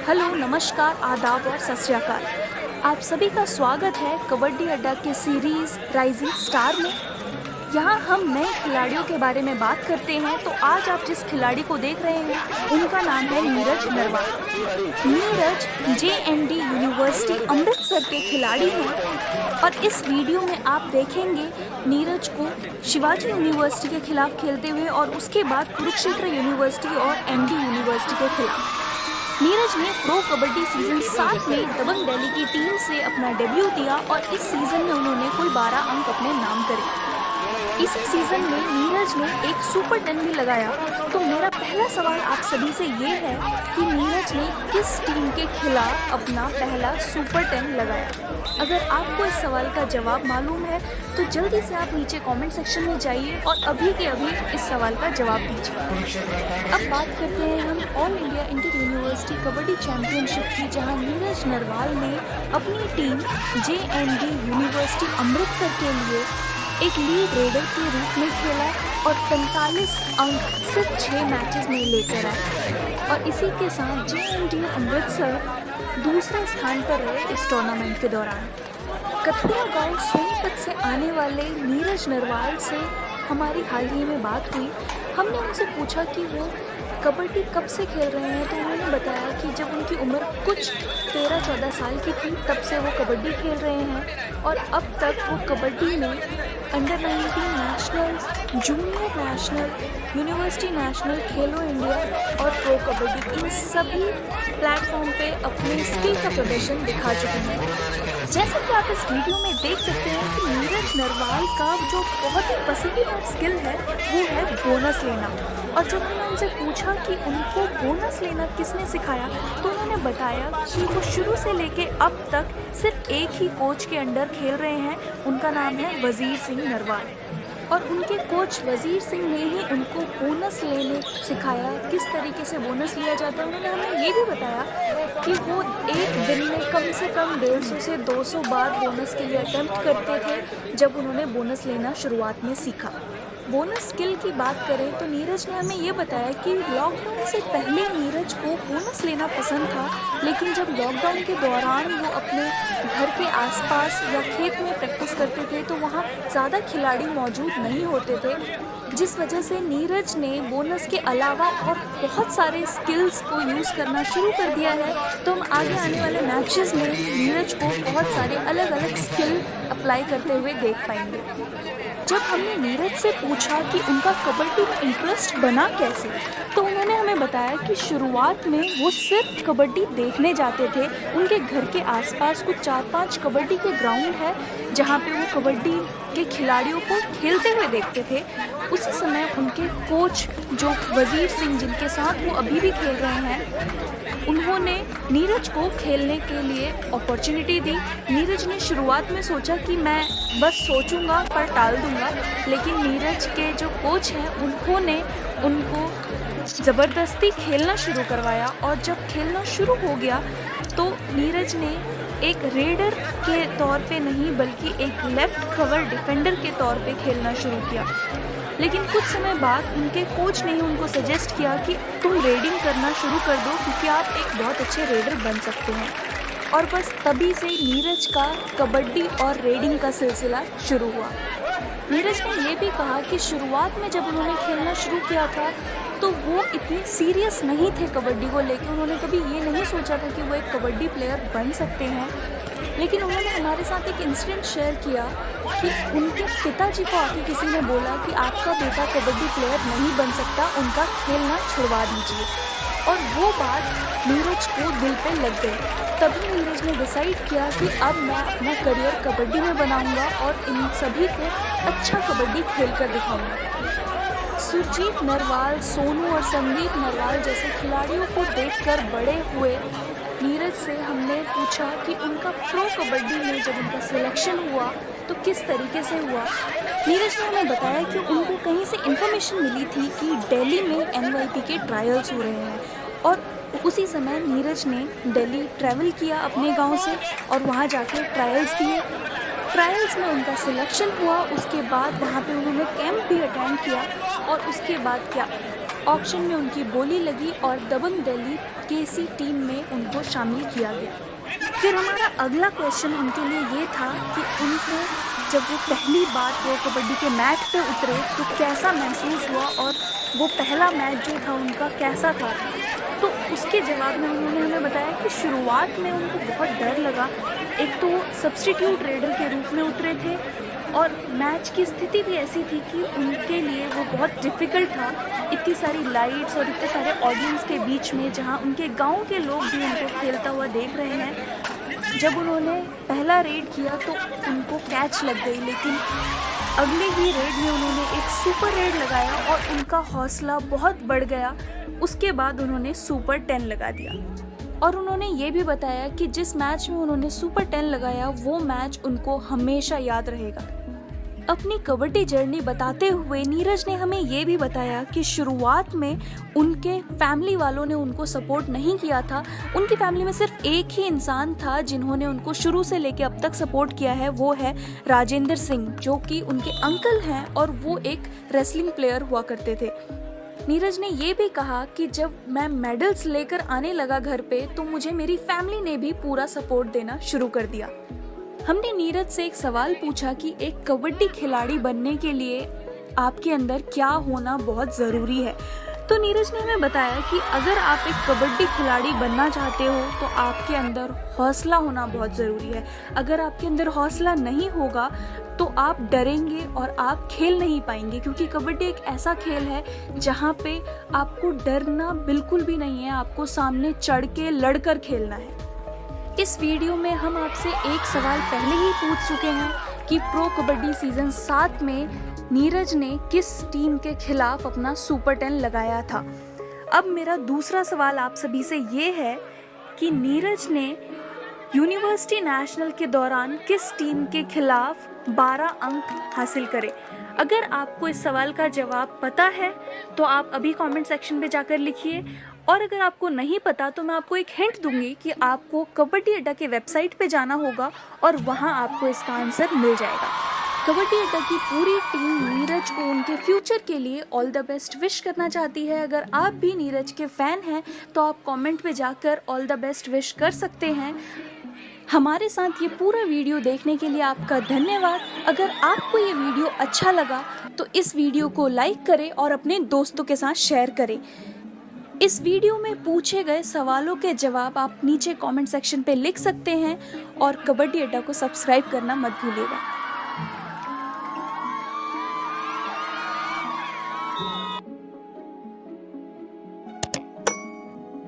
Hello, नमस्कार, आदाब और सत श्री अकाल। आप सभी का स्वागत है कबड्डी अड्डा के सीरीज़ राइजिंग स्टार में। यहाँ हम नए खिलाड़ियों के बारे में बात करते हैं। तो आज आप जिस खिलाड़ी को देख रहे हैं उनका नाम है नीरज नरवाल। नीरज JND यूनिवर्सिटी अमृतसर के खिलाड़ी हैं और इस वीडियो में आप देखेंगे नीरज को शिवाजी यूनिवर्सिटी के खिलाफ खेलते हुए और उसके बाद कुरुक्षेत्र यूनिवर्सिटी और MD यूनिवर्सिटी के खिलाफ। नीरज ने प्रो कबड्डी सीजन 7 में दबंग दिल्ली की टीम से अपना डेब्यू दिया और इस सीजन में उन्होंने कुल 12 अंक अपने नाम करे। इसी सीजन में नीरज ने एक सुपर 10 भी लगाया। तो मेरा पहला सवाल आप सभी से ये है कि नीरज ने किस टीम के खिलाफ अपना पहला सुपर 10 लगाया। अगर आपको इस सवाल का जवाब मालूम है तो जल्दी से आप नीचे कमेंट सेक्शन में जाइए और अभी के अभी इस सवाल का जवाब दीजिए। अब बात करते हैं हम all India inter university kabaddi championship की, जहां नीरज नरवाल ने अपनी टीम JND यूनिवर्सिटी अमृतसर के लिए एक लीड रेडर के रूप में खेला और 45 अंक सिर्फ 6 मैचेस में लेकर आए और इसी के साथ JND अमृतसर दूसरे स्थान पर रहे इस टूर्नामेंट के दौरान। कथुआ गांव सोनीपत से आने वाले नीरज नरवाल से हमारी हाल ही में बात हुई। हमने उनसे पूछा कि वो कबड्डी कब से खेल रहे हैं, तो उन्होंने बताया कि जब उनकी उम्र कुछ 13-14 साल की थी तब से वो कबड्डी खेल रहे हैं और अब तक वो कबड्डी में under 19 nationals, junior national, university national, खेलो इंडिया और प्रो कबड्डी इन सभी प्लेटफॉर्म पे अपने स्किल का प्रदर्शन दिखा चुके हैं। जैसा कि आप इस वीडियो में देख सकते हैं कि नीरज नरवाल का जो बहुत ही पसंदीदा स्किल है वो है बोनस लेना। और जब मैंने उनसे पूछा कि उनको बोनस लेना किसने सिखाया तो उन्होंने बताया कि वो शुरू से लेके अब तक सिर्फ एक ही कोच के अंडर खेल रहे हैं। उनका नाम है वजीर सिंह नरवाल और उनके कोच वजीर सिंह ने ही उनको बोनस लेने सिखाया, किस तरीके से बोनस लिया जाता है। उन्होंने हमें ये भी बताया कि वो एक दिन में कम से कम 150 से 200 बार बोनस के लिए अटेम्प्ट करते थे जब उन्होंने बोनस लेना शुरुआत में सीखा। बोनस स्किल की बात करें तो नीरज ने हमें ये बताया कि लॉकडाउन से पहले नीरज को बोनस लेना पसंद था, लेकिन जब लॉकडाउन के दौरान वो अपने घर के आसपास या खेत में प्रैक्टिस करते थे तो वहाँ ज़्यादा खिलाड़ी मौजूद नहीं होते थे, जिस वजह से नीरज ने बोनस के अलावा और बहुत सारे स्किल्स को यूज़ करना शुरू कर दिया है। तो हम आगे आने वाले मैचेस में नीरज को बहुत सारे अलग अलग स्किल अप्लाई करते हुए देख पाएंगे। जब हमने नीरज से पूछा कि उनका कबड्डी में इंटरेस्ट बना कैसे, तो उन्होंने हमें बताया कि शुरुआत में वो सिर्फ कबड्डी देखने जाते थे। उनके घर के आसपास कुछ 4-5 कबड्डी के ग्राउंड है जहाँ पे वो कबड्डी के खिलाड़ियों को खेलते हुए देखते थे। उसी समय उनके कोच जो वजीर सिंह, जिनके साथ वो अभी भी खेल रहे हैं, उन्होंने नीरज को खेलने के लिए अपॉर्चुनिटी दी। नीरज ने शुरुआत में सोचा कि मैं बस सोचूंगा पर टाल दूंगा, लेकिन नीरज के जो कोच हैं उन्होंने उनको ज़बरदस्ती खेलना शुरू करवाया और जब खेलना शुरू हो गया तो नीरज ने एक रेडर के तौर पे नहीं बल्कि एक लेफ्ट कवर डिफेंडर के तौर पे खेलना शुरू किया। लेकिन कुछ समय बाद उनके कोच ने ही उनको सजेस्ट किया कि तुम रेडिंग करना शुरू कर दो क्योंकि आप एक बहुत अच्छे रेडर बन सकते हैं। और बस तभी से नीरज का कबड्डी और रेडिंग का सिलसिला शुरू हुआ। नीरज ने ये भी कहा कि शुरुआत में जब उन्होंने खेलना शुरू किया था तो वो इतने सीरियस नहीं थे कबड्डी को लेकर। उन्होंने कभी ये नहीं सोचा था कि वो एक कबड्डी प्लेयर बन सकते हैं। लेकिन उन्होंने हमारे साथ एक इंसिडेंट शेयर किया कि उनके पिताजी को आके किसी ने बोला कि आपका बेटा कबड्डी प्लेयर नहीं बन सकता, उनका खेलना छुड़वा दीजिए। और वो बात नीरज को दिल पे लग गई। तभी नीरज ने डिसाइड किया कि अब मैं अपना करियर कबड्डी में बनाऊंगा और इन सभी को अच्छा कबड्डी खेल कर दिखाऊंगा। सुरजीत नरवाल, सोनू और संदीप नरवाल जैसे खिलाड़ियों को देखकर बड़े हुए नीरज से हमने पूछा कि उनका प्रो कबड्डी में जब उनका सिलेक्शन हुआ तो किस तरीके से हुआ। नीरज ने हमें बताया कि उनको कहीं से इन्फॉर्मेशन मिली थी कि दिल्ली में NYP के ट्रायल्स हो रहे हैं और उसी समय नीरज ने दिल्ली ट्रैवल किया अपने गांव से और वहां जाके ट्रायल्स दिए। ट्रायल्स में उनका सिलेक्शन हुआ। उसके बाद वहाँ पे उन्होंने कैंप भी अटेंड किया और उसके बाद क्या ऑक्शन में उनकी बोली लगी और दबंग दिल्ली केसी टीम में उनको शामिल किया गया। फिर हमारा अगला क्वेश्चन उनके लिए ये था कि उनको जब वो पहली बार प्रो कबड्डी के मैट पे उतरे तो कैसा महसूस हुआ और वो पहला मैच जो था उनका कैसा था। तो उसके जवाब में उन्होंने हमें बताया कि शुरुआत में उनको बहुत डर लगा। एक तो वो सब्स्टिट्यूट रेडर के रूप में उतरे थे और मैच की स्थिति भी ऐसी थी कि उनके लिए वो बहुत डिफ़िकल्ट था। इतनी सारी लाइट्स और इतने सारे ऑडियंस के बीच में जहाँ उनके गांव के लोग भी उनको खेलता हुआ देख रहे हैं। जब उन्होंने पहला रेड किया तो उनको कैच लग गई, लेकिन अगले ही रेड में उन्होंने एक सुपर रेड लगाया और उनका हौसला बहुत बढ़ गया। उसके बाद उन्होंने सुपर 10 लगा दिया और उन्होंने ये भी बताया कि जिस मैच में उन्होंने सुपर 10 लगाया वो मैच उनको हमेशा याद रहेगा। अपनी कबड्डी जर्नी बताते हुए नीरज ने हमें ये भी बताया कि शुरुआत में उनके फैमिली वालों ने उनको सपोर्ट नहीं किया था। उनकी फैमिली में सिर्फ एक ही इंसान था जिन्होंने उनको शुरू से लेकर अब तक सपोर्ट किया है, वो है राजेंद्र सिंह, जो कि उनके अंकल हैं और वो एक रेसलिंग प्लेयर हुआ करते थे। नीरज ने ये भी कहा कि जब मैं मेडल्स लेकर आने लगा घर पे तो मुझे मेरी फैमिली ने भी पूरा सपोर्ट देना शुरू कर दिया। हमने नीरज से एक सवाल पूछा कि एक कबड्डी खिलाड़ी बनने के लिए आपके अंदर क्या होना बहुत ज़रूरी है। तो नीरज ने हमें बताया कि अगर आप एक कबड्डी खिलाड़ी बनना चाहते हो तो आपके अंदर हौसला होना बहुत ज़रूरी है। अगर आपके अंदर हौसला नहीं होगा तो आप डरेंगे और आप खेल नहीं पाएंगे, क्योंकि कबड्डी एक ऐसा खेल है जहाँ पे आपको डरना बिल्कुल भी नहीं है, आपको सामने चढ़ के लड़कर खेलना है। इस वीडियो में हम आपसे एक सवाल पहले ही पूछ चुके हैं कि प्रो कबड्डी सीज़न 7 में नीरज ने किस टीम के खिलाफ अपना सुपर 10 लगाया था। अब मेरा दूसरा सवाल आप सभी से ये है कि नीरज ने यूनिवर्सिटी नेशनल के दौरान किस टीम के खिलाफ 12 अंक हासिल करे। अगर आपको इस सवाल का जवाब पता है तो आप अभी कमेंट सेक्शन में जाकर लिखिए, और अगर आपको नहीं पता तो मैं आपको एक हिंट दूंगी कि आपको कबड्डी अड्डा के वेबसाइट पे जाना होगा और वहाँ आपको इसका आंसर मिल जाएगा। कबड्डी अड्डा की पूरी टीम नीरज को उनके फ्यूचर के लिए ऑल द बेस्ट विश करना चाहती है। अगर आप भी नीरज के फ़ैन हैं तो आप कमेंट पे जाकर ऑल द बेस्ट विश कर सकते हैं। हमारे साथ ये पूरा वीडियो देखने के लिए आपका धन्यवाद। अगर आपको ये वीडियो अच्छा लगा तो इस वीडियो को लाइक करें और अपने दोस्तों के साथ शेयर करें। इस वीडियो में पूछे गए सवालों के जवाब आप नीचे कमेंट सेक्शन पे लिख सकते हैं और कबड्डी अड्डा को सब्सक्राइब करना मत भूलिएगा।